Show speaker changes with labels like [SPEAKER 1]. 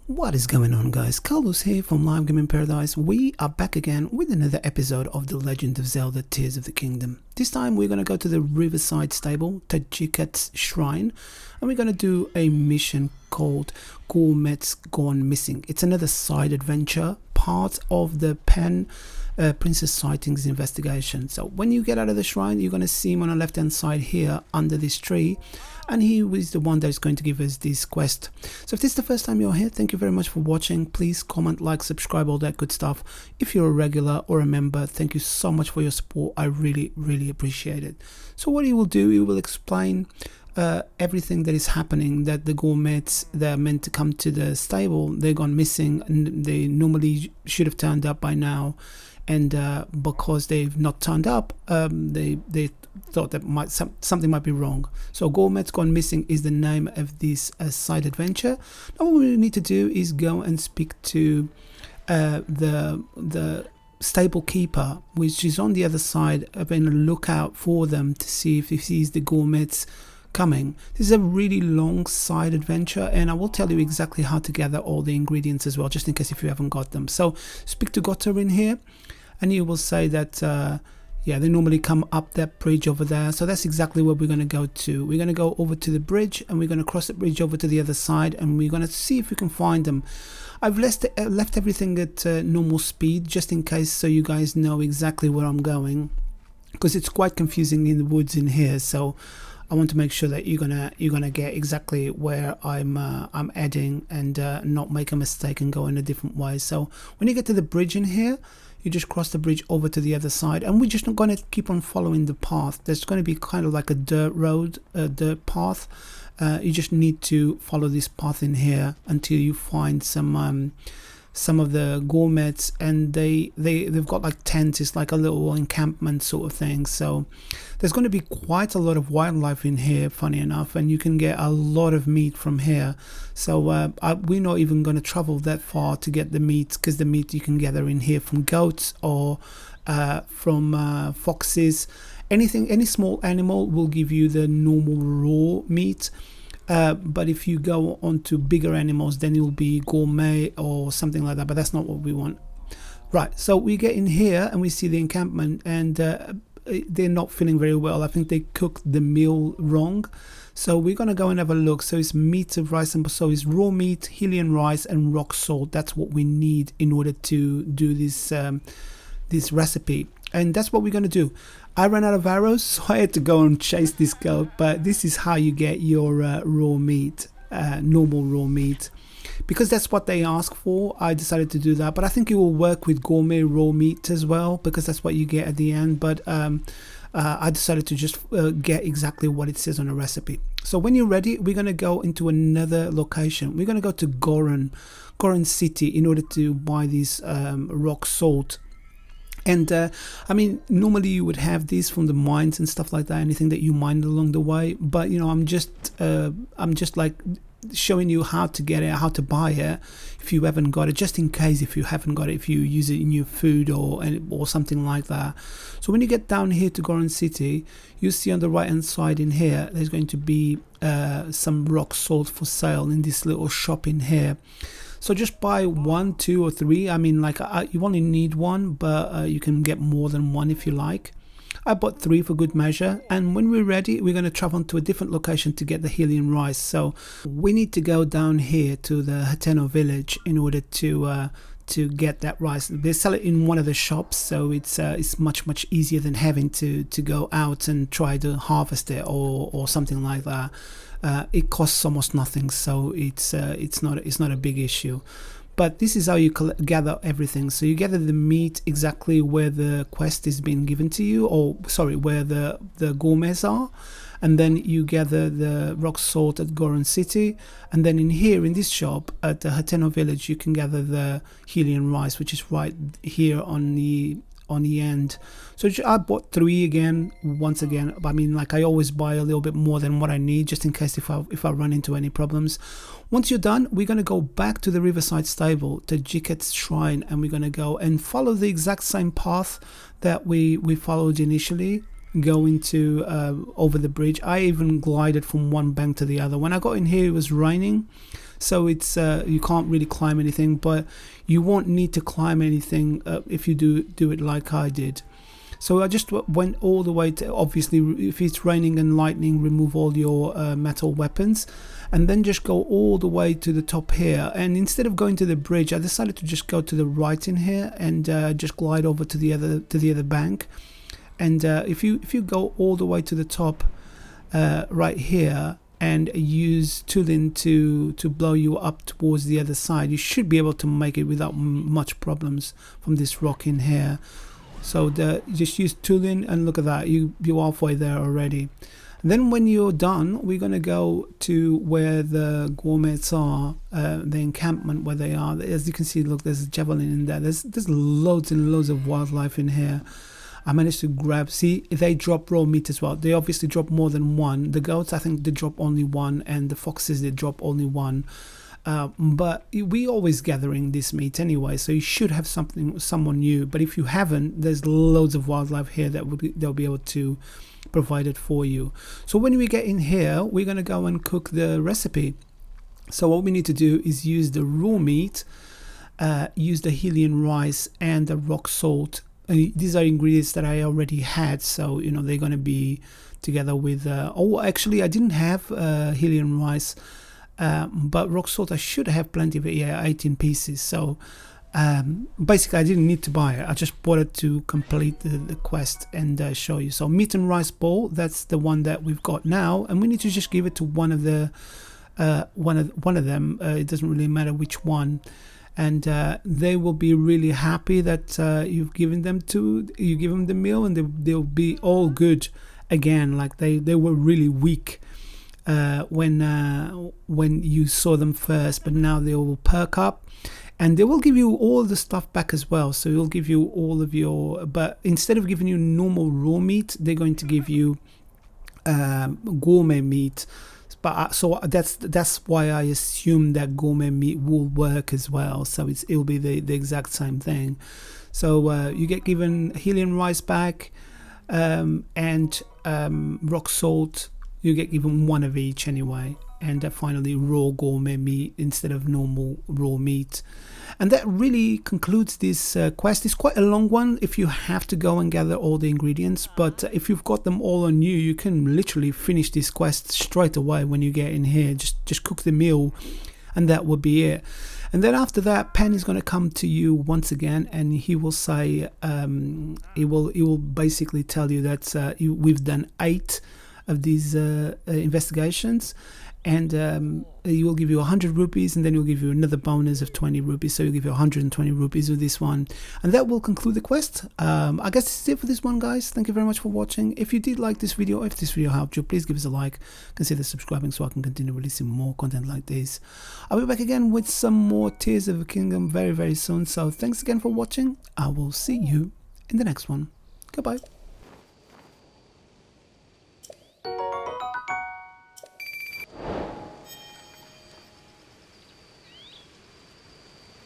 [SPEAKER 1] What is going on, guys? Carlos here from Live Gaming Paradise. We are back again with another episode of the Legend of Zelda Tears of the Kingdom. This time we're going to go to the Riverside Stable, totk Shrine, and we're going to do a mission called Gourmets Gone Missing. It's another side adventure, part of the Princess Sightings investigation. So when you get out of the shrine, you're going to see him on the left hand side here under this tree, and he is the one that is going to give us this quest. So if this is the first time you're here, thank you very much for watching. Please comment, like, subscribe, all that good stuff. If you're a regular or a member, thank you so much for your support. I really appreciate it. So what he will do, he will explain everything that is happening, that the gourmets that are meant to come to the stable, they're gone missing, and they normally should have turned up by now, and because they've not turned up, they thought that something might be wrong. So Gourmets Gone Missing is the name of this side adventure. Now what we need to do is go and speak to the stable keeper, which is on the other side, having a lookout for them to see if he sees the gourmets coming. This is a really long side adventure, and I will tell you exactly how to gather all the ingredients as well, just in case if you haven't got them. So speak to Gotter in here, and you will say that yeah, they normally come up that bridge over there. So that's exactly where we're going to go to. We're going to go over to the bridge, and we're going to cross the bridge over to the other side, and we're going to see if we can find them. I've left everything at normal speed, just in case, so you guys know exactly where I'm going, because it's quite confusing in the woods in here. So I want to make sure that you're gonna get exactly where I'm heading, and not make a mistake and go in a different way. So when you get to the bridge in here, you just cross the bridge over to the other side, and we're just not going to keep on following the path. There's going to be kind of like a dirt road, a dirt path. You just need to follow this path in here until you find some of the gourmets, and they've got like tents. It's like a little encampment sort of thing. So there's going to be quite a lot of wildlife in here, funny enough, and you can get a lot of meat from here. So we're not even going to travel that far to get the meat, because the meat you can gather in here from goats or from foxes. Any small animal will give you the normal raw meat. But if you go on to bigger animals, then it will be gourmet or something like that, but that's not what we want. Right, so we get in here and we see the encampment, and they're not feeling very well. I think they cooked the meal wrong. So we're going to go and have a look. So it's meat of rice, and so it's raw meat, Hylian rice, and rock salt. That's what we need in order to do this recipe, and that's what we're going to do. I ran out of arrows, so I had to go and chase this goat, but this is how you get your raw meat, normal raw meat, because that's what they ask for. I decided to do that, but I think it will work with gourmet raw meat as well, because that's what you get at the end. But I decided to just get exactly what it says on the recipe. So when you're ready, we're going to go into another location. We're going to go to Goron City in order to buy this rock salt. And I mean, normally you would have these from the mines and stuff like that, anything that you mined along the way. But you know, I'm just like showing you how to get it, how to buy it if you haven't got it, just in case if you haven't got it, if you use it in your food or something like that. So when you get down here to Goron City, you see on the right hand side in here, there's going to be some rock salt for sale in this little shop in here. So just buy 1, 2, or 3. I mean, like you only need 1, but you can get more than 1 if you like. I bought 3 for good measure, and when we're ready, we're going to travel to a different location to get the Hylian rice. So we need to go down here to the Hateno village in order to get that rice. They sell it in one of the shops, so it's much easier than having to go out and try to harvest it or something like that. It costs almost nothing, so it's not a big issue. But this is how you gather everything. So you gather the meat exactly where the quest is being given to you, or sorry, where the gourmets are, and then you gather the rock salt at Goron City, and then in here in this shop at the Hateno village you can gather the Hylian rice, which is right here on the end. So I bought 3 again, once again. I mean, like I always buy a little bit more than what I need, just in case if I run into any problems. Once you're done, we're going to go back to the Riverside Stable, to totk Shrine, and we're going to go and follow the exact same path that we followed initially, going to over the bridge. I even glided from one bank to the other. When I got in here, it was raining, so it's you can't really climb anything, but you won't need to climb anything if you do it like I did. So I just went all the way to, obviously if it's raining and lightning, remove all your metal weapons, and then just go all the way to the top here. And instead of going to the bridge, I decided to just go to the right in here and just glide over to the other bank. And if you go all the way to the top right here and use tooling to blow you up towards the other side, you should be able to make it without much problems from this rock in here. So just use tooling, and look at that, you're halfway there already. And then when you're done, we're going to go to where the gourmets are, the encampment where they are. As you can see, look, there's a javelin in there. There's loads and loads of wildlife in here. I managed to grab, see, they drop raw meat as well. They obviously drop more than one. The goats, I think they drop only one, and the foxes, they drop only one. But we always gathering this meat anyway, so you should have someone new. But if you haven't, there's loads of wildlife here that they'll be able to provide it for you. So when we get in here, we're going to go and cook the recipe. So what we need to do is use the raw meat, use the Hylian rice and the rock salt. These are ingredients that I already had, so you know they're going to be together with oh, actually I didn't have Hylian rice, but rock salt I should have plenty of it. Yeah, 18 pieces. So basically I didn't need to buy it, I just bought it to complete the quest and show you. So meat and rice bowl, that's the one that we've got now, and we need to just give it to one of the one of them. It doesn't really matter which one, and they will be really happy that you've given them the meal, and they'll be all good again. Like they were really weak when you saw them first, but now they will perk up, and they will give you all the stuff back as well. So it'll give you all of your, but instead of giving you normal raw meat, they're going to give you gourmet meat. But so that's why I assume that gourmet meat will work as well. So it'll be the exact same thing. So you get given Hylian rice back and rock salt. You get given one of each anyway. And finally raw gourmet meat instead of normal raw meat. And that really concludes this quest. It's quite a long one if you have to go and gather all the ingredients, but if you've got them all on you can literally finish this quest straight away when you get in here. Just cook the meal and that will be it. And then after that, Pen is going to come to you once again, and he will say he will basically tell you that we've done 8 of these investigations, and he will give you 100 rupees, and then he'll give you another bonus of 20 rupees, so he'll give you 120 rupees with this one, and that will conclude the quest. I guess this is it for this one, guys. Thank you very much for watching. If you did like this video, if this video helped you, please give us a like, consider subscribing so I can continue releasing more content like this. I'll be back again with some more Tears of the Kingdom very soon, so thanks again for watching. I will see you in the next one. Goodbye.